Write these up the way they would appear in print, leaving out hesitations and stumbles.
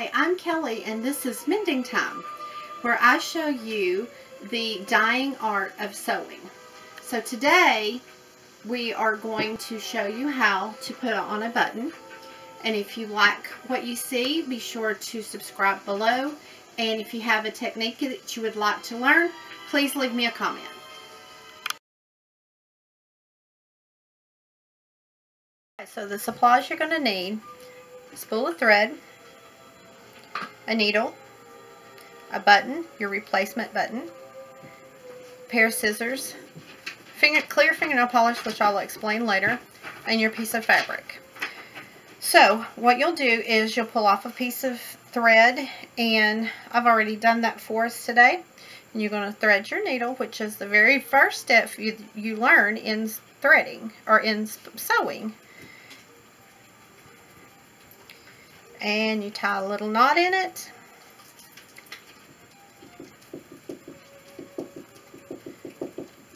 Hi, I'm Kelly and this is Mending Time, where I show you the dying art of sewing. So today we are going to show you how to put on a button. And if you like what you see, be sure to subscribe below. And if you have a technique that you would like to learn, please leave me a comment. So the supplies you're going to need: a spool of thread, a needle, a button, your replacement button, a pair of scissors, clear fingernail polish, which I'll explain later, and your piece of fabric. So what you'll do is you'll pull off a piece of thread, and I've already done that for us today. And you're going to thread your needle, which is the very first step you learn in threading or in sewing. And you tie a little knot in it.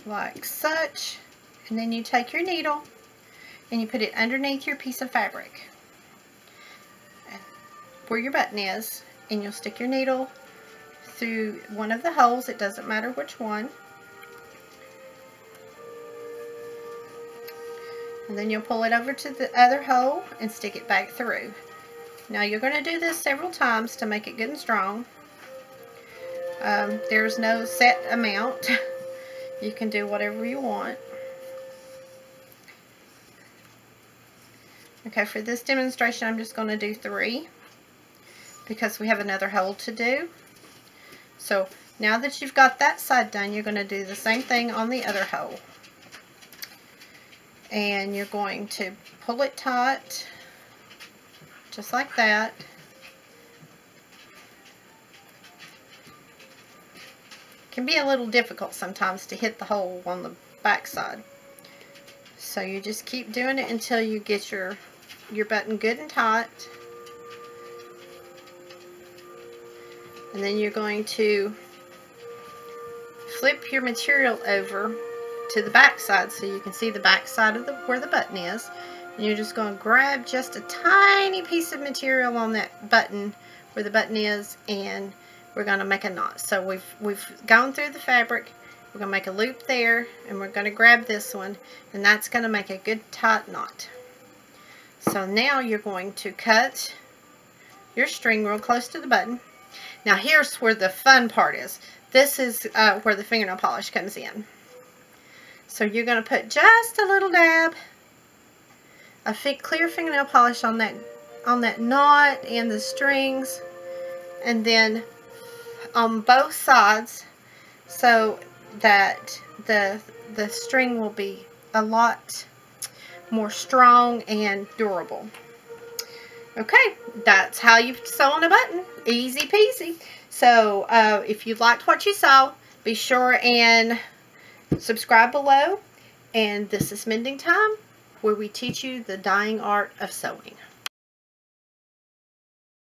Like such. And then you take your needle and you put it underneath your piece of fabric where your button is, and you'll stick your needle through one of the holes. It doesn't matter which one. And then you'll pull it over to the other hole and stick it back through. Now you're going to do this several times to make it good and strong. There's no set amount. You can do whatever you want. Okay, for this demonstration I'm just going to do 3 because we have another hole to do. So now that you've got that side done, you're going to do the same thing on the other hole. And you're going to pull it tight, just like that. It can be a little difficult sometimes to hit the hole on the back side. So you just keep doing it until you get your button good and tight. And then you're going to flip your material over to the back side so you can see the back side of where the button is. And you're just going to grab just a tiny piece of material on that button where the button is, and we're going to make a knot. So we've gone through the fabric. We're going to make a loop there, and we're going to grab this one, and that's going to make a good tight knot. So now you're going to cut your string real close to the button. Now here's where the fun part is. This is where the fingernail polish comes in. So you're going to put just a little dab of clear fingernail polish on that knot and the strings, and then on both sides, so that the string will be a lot more strong and durable. Okay, that's how you sew on a button. Easy peasy. So if you liked what you saw, be sure and subscribe below. And this is Mending Time, where we teach you the dying art of sewing.